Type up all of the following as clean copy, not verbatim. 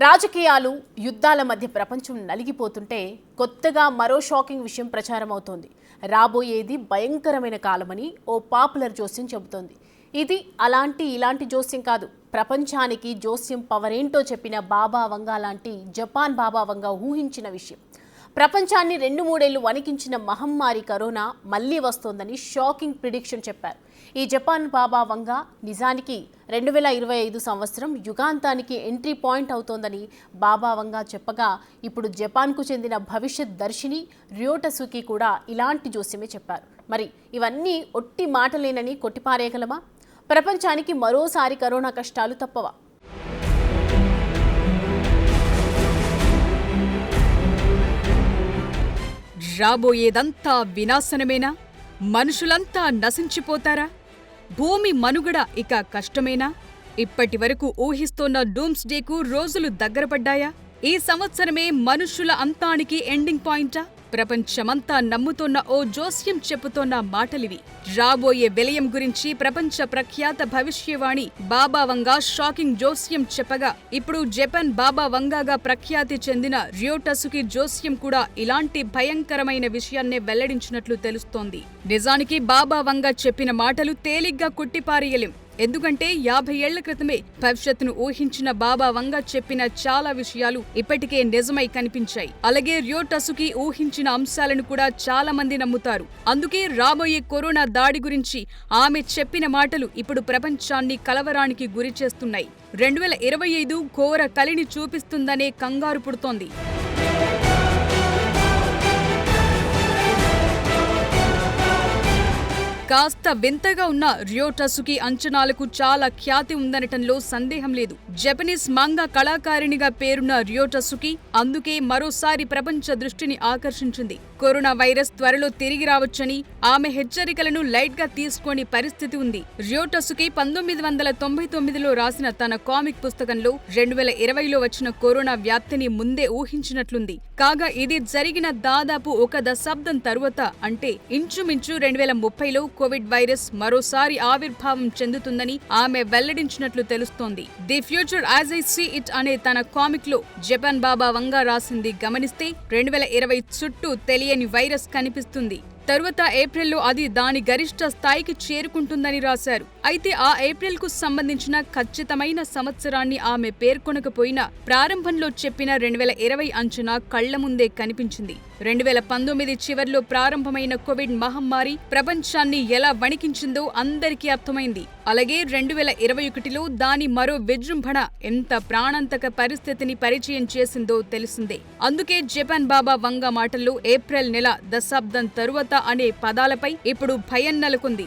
రాజకీయాలు యుద్ధాల మధ్య ప్రపంచం నలిగిపోతుంటే కొత్తగా మరో షాకింగ్ విషయం ప్రచారం అవుతోంది. రాబోయేది భయంకరమైన కాలమని ఓ పాపులర్ జోస్యం చెబుతోంది. ఇది ఇలాంటి జోస్యం కాదు. ప్రపంచానికి జోస్యం పవర్ ఏంటో చెప్పిన బాబా వంగా లాంటి జపాన్ బాబా వంగా ఊహించిన విషయం. ప్రపంచాన్ని 2-3 ఏళ్లు వణికించిన మహమ్మారి కరోనా మళ్లీ వస్తోందని షాకింగ్ ప్రిడిక్షన్ చెప్పారు. ఈ జపాన్ బాబా వంగా నిజానికి 2025 సంవత్సరం యుగాంతానికి ఎంట్రీ పాయింట్ అవుతోందని బాబా వంగా చెప్పగా, ఇప్పుడు జపాన్కు చెందిన భవిష్యత్ దర్శిని ర్యోటసుకి కూడా ఇలాంటి జోస్యమే చెప్పారు. మరి ఇవన్నీ ఒట్టి మాటలేనని కొట్టిపారేయగలమా? ప్రపంచానికి మరోసారి కరోనా కష్టాలు తప్పవా? రాబోయేదంతా వినాశనమేనా? మనుషులంతా నశించిపోతారా? భూమి మనుగడ ఇక కష్టమేనా? ఇప్పటి వరకు ఊహిస్తోన్న డూమ్స్ డేకు రోజులు దగ్గరపడ్డాయా? ఈ సంవత్సరమే మనుషుల అంతానికి ఎండింగ్ పాయింటా? ప్రపంచమంతా నమ్ముతోన్న ఓ జోస్యం చెప్పుతోన్న మాటలివి. రాబోయే విలయం గురించి ప్రపంచ ప్రఖ్యాత భవిష్యవాణి బాబా వంగా షాకింగ్ జోస్యం చెప్పగా, ఇప్పుడు జపాన్ బాబా వంగాగా ప్రఖ్యాతి చెందిన ర్యోటసుకి జోస్యం కూడా ఇలాంటి భయంకరమైన విషయాన్నే వెల్లడించినట్లు తెలుస్తోంది. నిజానికి బాబా వంగా చెప్పిన మాటలు తేలిగ్గా కొట్టిపారేయలేం. ఎందుకంటే 50 ఏళ్ల క్రితమే భవిష్యత్తును ఊహించిన బాబా వంగా చెప్పిన చాలా విషయాలు ఇప్పటికే నిజమై కనిపించాయి. అలాగే ర్యోటసుకి ఊహించిన అంశాలను కూడా చాలా మంది నమ్ముతారు. అందుకే రాబోయే కరోనా దాడి గురించి ఆమె చెప్పిన మాటలు ఇప్పుడు ప్రపంచాన్ని కలవరానికి గురి చేస్తున్నాయి. 2025 ఘోర కలిని చూపిస్తుందనే కంగారు పుడుతోంది. కాస్త వింతగా ఉన్న ర్యోటసుకి అంచనాలకు చాలా ఖ్యాతి ఉందనటంలో సందేహం లేదు. జపనీస్ మాంగా కళాకారిణిగా పేరున్న ర్యోటసుకి అందుకే మరోసారి ప్రపంచ దృష్టిని ఆకర్షించింది. కరోనా వైరస్ త్వరలో తిరిగి రావచ్చని ఆమె హెచ్చరికలను లైట్ గా తీసుకోని పరిస్థితి ఉంది. ర్యోటసుకి 1999లో రాసిన తన కామిక్ పుస్తకంలో 2020లో వచ్చిన కరోనా వ్యాప్తిని ముందే ఊహించినట్లుంది. కాగా ఇది జరిగిన దాదాపు ఒక దశాబ్దం తరువాత, అంటే ఇంచుమించు 2030లో కోవిడ్ వైరస్ మరోసారి ఆవిర్భావం చెందుతుందని ఆమె వెల్లడించినట్లు తెలుస్తోంది. The future as I see it అనే తన కామిక్ లో జపాన్ బాబా వంగా రాసింది గమనిస్తే 2020 చుట్టూ తెలియని వైరస్ కనిపిస్తుంది. తరువాత ఏప్రిల్లో అది దాని గరిష్ట స్థాయికి చేరుకుంటుందని రాశారు. అయితే ఆ ఏప్రిల్కు సంబంధించిన ఖచ్చితమైన సంవత్సరాన్ని ఆమె పేర్కొనకపోయినా ప్రారంభంలో చెప్పిన 2020 అంచనా కళ్ల ముందే కనిపించింది. 2019 చివర్లో ప్రారంభమైన కోవిడ్ మహమ్మారి ప్రపంచాన్ని ఎలా వణికించిందో అందరికీ అర్థమైంది. అలాగే 2021లో దాని మరో విజృంభణ ఎంత ప్రాణాంతక పరిస్థితిని పరిచయం చేసిందో తెలిసిందే. అందుకే జపాన్ బాబా వంగా మాటల్లో ఏప్రిల్ నెల, దశాబ్దం తరువాత అనే పదాలపై ఇప్పుడు భయం నెలకొంది.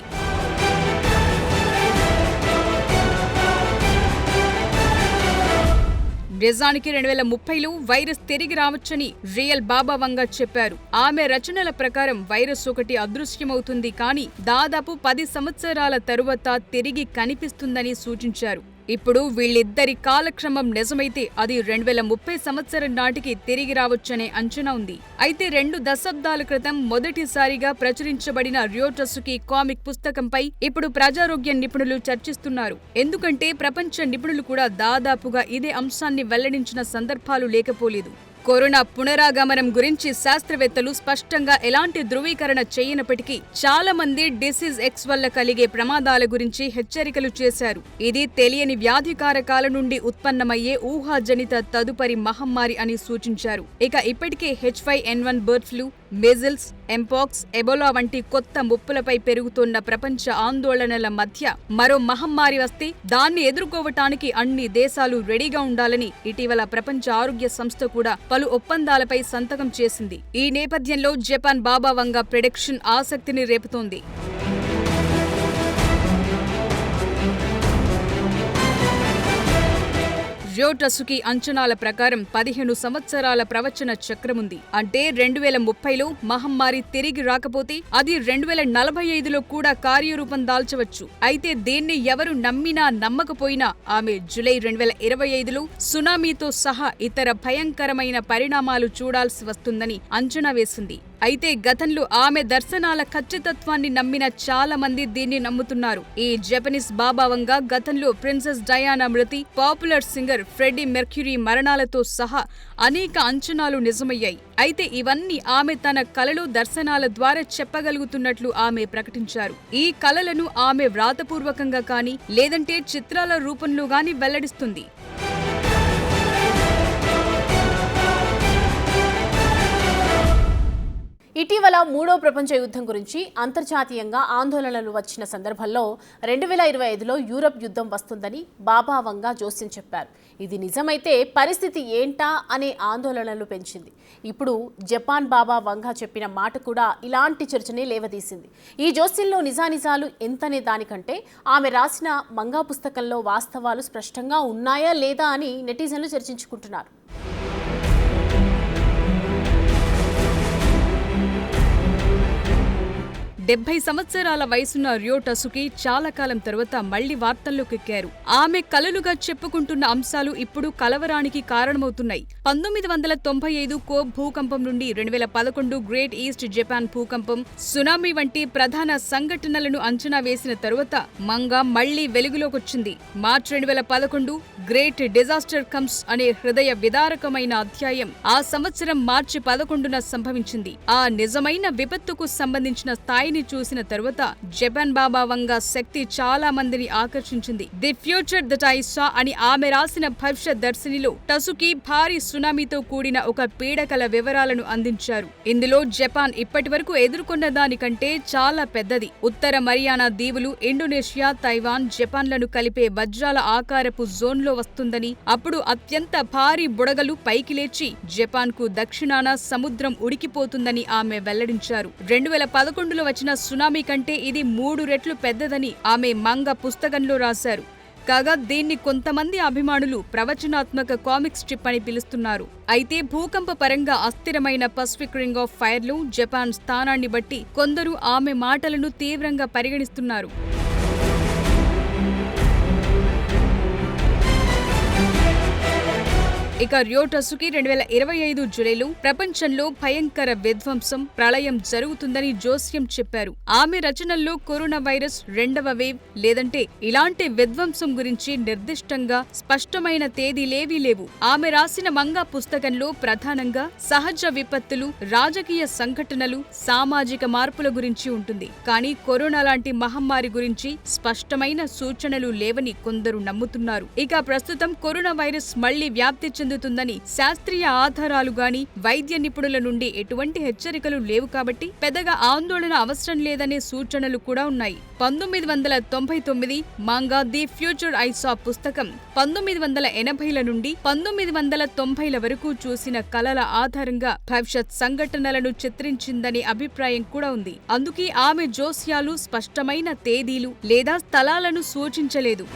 నిజానికి 2030లో వైరస్ తిరిగి రావచ్చని రియల్ బాబా వంగా చెప్పారు. ఆమె రచనల ప్రకారం వైరస్ ఒకటి అదృశ్యమవుతుంది, కానీ దాదాపు 10 సంవత్సరాల తరువాత తిరిగి కనిపిస్తుందని సూచించారు. ఇప్పుడు వీళ్ళిద్దరి కాలక్రమం నిజమైతే అది 2030 సంవత్సరం నాటికి తిరిగి రావచ్చనే అంచనా ఉంది. అయితే 2 దశాబ్దాల క్రితం మొదటిసారిగా ప్రచురించబడిన ర్యోటసుకి కామిక్ పుస్తకంపై ఇప్పుడు ప్రజారోగ్య నిపుణులు చర్చిస్తున్నారు. ఎందుకంటే ప్రపంచ నిపుణులు కూడా దాదాపుగా ఇదే అంశాన్ని వెల్లడించిన సందర్భాలు లేకపోలేదు. కరోనా పునరాగమనం గురించి శాస్త్రవేత్తలు స్పష్టంగా ఎలాంటి ధృవీకరణ చేయనప్పటికీ చాలా మంది డిసీజ్ X వల్ల కలిగే ప్రమాదాల గురించి హెచ్చరికలు చేశారు. ఇది తెలియని వ్యాధికారకాల నుండి ఉత్పన్నమయ్యే ఊహాజనిత తదుపరి మహమ్మారి అని సూచించారు. ఇక ఇప్పటికే H5N1 bird flu, measles, mpox, Ebola వంటి కొత్త ముప్పులపై పెరుగుతున్న ప్రపంచ ఆందోళనల మధ్య మరో మహమ్మారి వస్తే దాన్ని ఎదుర్కోవటానికి అన్ని దేశాలు రెడీగా ఉండాలని ఇటీవల ప్రపంచ ఆరోగ్య సంస్థ కూడా పలు ఒప్పందాలపై సంతకం చేసింది. ఈ నేపథ్యంలో జపాన్ బాబా వంగా ప్రిడిక్షన్ ఆసక్తిని రేపుతోంది. ర్యోటసుకి అంచనాల ప్రకారం 15 సంవత్సరాల ప్రవచన చక్రముంది. అంటే 2030లో మహమ్మారి తిరిగి రాకపోతే అది 2045లో కూడా కార్యరూపం దాల్చవచ్చు. అయితే దీన్ని ఎవరు నమ్మినా నమ్మకపోయినా ఆమె జూలై 2025లో సునామీతో సహా ఇతర భయంకరమైన పరిణామాలు చూడాల్సి వస్తుందని అంచనా వేసింది. అయితే గతంలో ఆమె దర్శనాల ఖచ్చితత్వాన్ని నమ్మిన చాలా మంది దీన్ని నమ్ముతున్నారు. ఈ జపనీస్ బాబా వంగ గతంలో ప్రిన్సెస్ డయానా మృతి, పాపులర్ సింగర్ ఫ్రెడ్డీ మెర్క్యూరీ మరణాలతో సహా అనేక అంచనాలు నిజమయ్యాయి. అయితే ఇవన్నీ ఆమె తన కలలో దర్శనాల ద్వారా చెప్పగలుగుతున్నట్లు ఆమె ప్రకటించారు. ఈ కలలను ఆమె వ్రాతపూర్వకంగా కానీ లేదంటే చిత్రాల రూపంలో గానీ వెల్లడిస్తుంది. ఇటీవల మూడో ప్రపంచ యుద్ధం గురించి అంతర్జాతీయంగా ఆందోళనలు వచ్చిన సందర్భంలో 2025లో యూరప్ యుద్ధం వస్తుందని బాబా వంగా జోస్యం చెప్పారు. ఇది నిజమైతే పరిస్థితి ఏంటా అనే ఆందోళనలు పెంచింది. ఇప్పుడు జపాన్ బాబా వంగా చెప్పిన మాట కూడా ఇలాంటి చర్చనే లేవదీసింది. ఈ జోస్యంలో నిజానిజాలు ఎంతనే దానికంటే ఆమె రాసిన మంగా పుస్తకంలో వాస్తవాలు స్పష్టంగా ఉన్నాయా లేదా అని నెటిజన్లు చర్చించుకుంటున్నారు. 70 సంవత్సరాల వయసున్న రియో టసుకి చాలా కాలం తరువాత మళ్లీ వార్తల్లోకి ఎక్కారు. ఆమె కలలుగా చెప్పుకుంటున్న అంశాలు ఇప్పుడు కలవరానికి కారణమవుతున్నాయి. 1995 కోబ్ భూకంపం నుండి 2011 గ్రేట్ ఈస్ట్ జపాన్ భూకంపం, సునామీ వంటి ప్రధాన సంఘటనలను అంచనా వేసిన తరువాత మంగా మళ్లీ వెలుగులోకొచ్చింది. మార్చి 2011 గ్రేట్ డిజాస్టర్ కమ్స్ అనే హృదయ విదారకమైన అధ్యాయం ఆ సంవత్సరం మార్చి 11న సంభవించింది. ఆ నిజమైన విపత్తుకు సంబంధించిన స్థాయిని చూసిన తరువాత జపాన్ బాబా వంగా శక్తి చాలా మందిని ఆకర్షించింది. The future that I saw అని ఆమె రాసిన భవిష్యత్ దర్శినిలో టసుకి భారీ సునామీతో కూడిన ఒక పీడకల వివరాలను అందించారు. ఇందులో జపాన్ ఇప్పటివరకు ఎదుర్కొన్న దానికంటే చాలా పెద్దది. ఉత్తర మరియానా దీవులు, ఇండోనేషియా, తైవాన్, జపాన్లను కలిపే వజ్రాల ఆకారపు జోన్లో వస్తుందని, అప్పుడు అత్యంత భారీ బుడగలు పైకి లేచి జపాన్కు దక్షిణాన సముద్రం ఉడికిపోతుందని ఆమె వెల్లడించారు. 2011లో వచ్చిన సునామీ కంటే ఇది 3 రెట్లు పెద్దదని ఆమె మంగా పుస్తకంలో రాశారు. కాగా దీన్ని కొంతమంది అభిమానులు ప్రవచనాత్మక కామిక్ స్ట్రిప్ అని పిలుస్తున్నారు. అయితే భూకంప పరంగా అస్థిరమైన పసిఫిక్ రింగ్ ఆఫ్ ఫైర్లో జపాన్ స్థానాన్ని బట్టి కొందరు ఆమె మాటలను తీవ్రంగా పరిగణిస్తున్నారు. ఇక రియో టసుకి 2025 జూలైలో ప్రపంచంలో భయంకర విధ్వంసం, ప్రళయం జరుగుతుందని జోస్యం చెప్పారు. ఆమె రచనల్లో కరోనా వైరస్ రెండవ వేవ్ లేదంటే ఇలాంటి విధ్వంసం గురించి నిర్దిష్టంగా స్పష్టమైన తేదీలేవీ లేవు. ఆమె రాసిన మంగా పుస్తకంలో ప్రధానంగా సహజ విపత్తులు, రాజకీయ సంఘటనలు, సామాజిక మార్పుల గురించి ఉంటుంది. కానీ కరోనా లాంటి మహమ్మారి గురించి స్పష్టమైన సూచనలు లేవని కొందరు నమ్ముతున్నారు. ఇక ప్రస్తుతం కరోనా వైరస్ మళ్లీ వ్యాప్తి చెందుతుందని శాస్త్రీయ ఆధారాలు గాని, వైద్య నిపుణుల నుండి ఎటువంటి హెచ్చరికలు లేవు కాబట్టి పెద్దగా ఆందోళన అవసరం లేదనే సూచనలు కూడా ఉన్నాయి. 1999 Manga the future I saw పుస్తకం 1980ల నుండి 1990ల వరకు చూసిన కలల ఆధారంగా భవిష్యత్ సంఘటనలను చిత్రించిందనే అభిప్రాయం కూడా ఉంది. అందుకే ఆమె జోస్యాలు స్పష్టమైన తేదీలు లేదా స్థలాలను సూచించలేదు.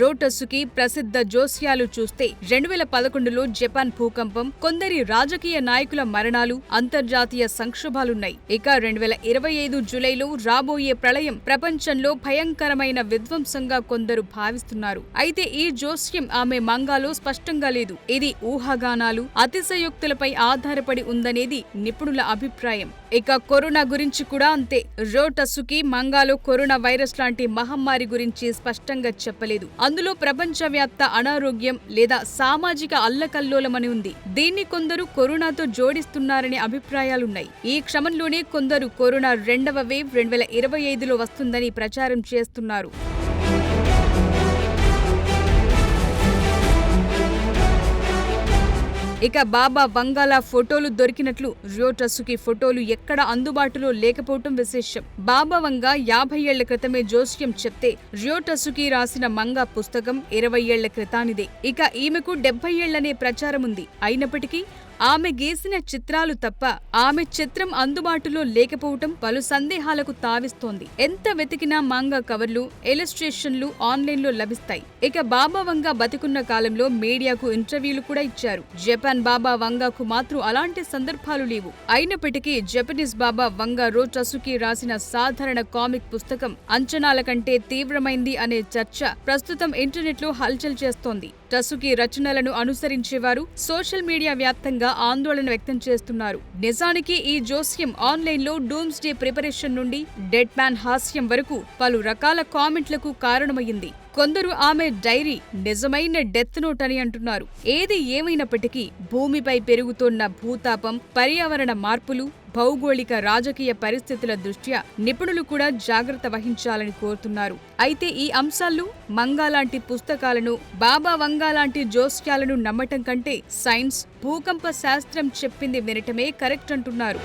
రియో టసుకి ప్రసిద్ధ జోస్యాలు చూస్తే 2011లో జపాన్ భూకంపం, కొందరి రాజకీయ నాయకుల మరణాలు, అంతర్జాతీయ సంక్షోభాలున్నాయి. ఇక 2025 జూలైలో రాబోయే ప్రళయం ప్రపంచంలో భయంకరమైన విధ్వంసంగా కొందరు భావిస్తున్నారు. అయితే ఈ జోస్యం ఆమె మంగాలో స్పష్టంగా లేదు. ఇది ఊహాగానాలు, అతిశయోక్తులపై ఆధారపడి ఉందనేది నిపుణుల అభిప్రాయం. ఇక కరోనా గురించి కూడా అంతే. రియో టసుకి మంగాలో కరోనా వైరస్ లాంటి మహమ్మారి గురించి స్పష్టంగా చెప్పలేదు. అందులో ప్రపంచవ్యాప్త అనారోగ్యం లేదా సామాజిక అల్లకల్లోలమని ఉంది. దీన్ని కొందరు కరోనాతో జోడిస్తున్నారనే అభిప్రాయాలున్నాయి. ఈ క్రమంలోనే కొందరు కరోనా రెండవ వేవ్ 2025లో వస్తుందని ప్రచారం చేస్తున్నారు. ఇక బాబా వంగాల ఫోటోలు దొరికినట్లు రియో టసుకి ఫోటోలు ఎక్కడ అందుబాటులో లేకపోవటం విశేషం. బాబా వంగా 50 ఏళ్ల క్రితమే జోస్యం చెప్తే రియో టసుకి రాసిన మంగా పుస్తకం 20 ఏళ్ల క్రితానిదే. ఇక ఈమెకు 70 ఏళ్లనే ప్రచారం ఉంది. అయినప్పటికీ ఆమె గీసిన చిత్రాలు తప్ప ఆమె చిత్రం అందుబాటులో లేకపోవటం పలు సందేహాలకు తావిస్తోంది. ఎంత వెతికినా మాంగా కవర్లు, ఇలస్ట్రేషన్లు ఆన్లైన్లో లభిస్తాయి. ఇక బాబా వంగా బతికున్న కాలంలో మీడియాకు ఇంటర్వ్యూలు కూడా ఇచ్చారు. జపాన్ బాబా వంగాకు మాత్రం అలాంటి సందర్భాలు లేవు. అయినప్పటికీ జపనీస్ బాబా వంగా రో టసుకి రాసిన సాధారణ కామిక్ పుస్తకం అంచనాల కంటే తీవ్రమైంది అనే చర్చ ప్రస్తుతం ఇంటర్నెట్ లో హల్చల్ చేస్తోంది. టసుకి రచనలను అనుసరించేవారు సోషల్ మీడియా వ్యాప్తంగా ఆందోళన వ్యక్తం చేస్తున్నారు. నిజానికి ఈ జోస్యం ఆన్లైన్ లో డూమ్స్ డే ప్రిపరేషన్ నుండి డెడ్ మ్యాన్ హాస్యం వరకు పలు రకాల కామెంట్లకు కారణమయ్యింది. కొందరు ఆమె డైరీ నిజమైన డెత్ నోట్ అని అంటున్నారు. ఏది ఏమైనప్పటికీ భూమిపై పెరుగుతోన్న భూతాపం, పర్యావరణ మార్పులు, భౌగోళిక రాజకీయ పరిస్థితుల దృష్ట్యా నిపుణులు కూడా జాగ్రత్త వహించాలని కోరుతున్నారు. అయితే ఈ అంశాలు మంగా లాంటి పుస్తకాలను, బాబా వంగా లాంటి జోస్యాలను నమ్మటం కంటే సైన్స్, భూకంప శాస్త్రం చెప్పింది వినటమే కరెక్ట్ అంటున్నారు.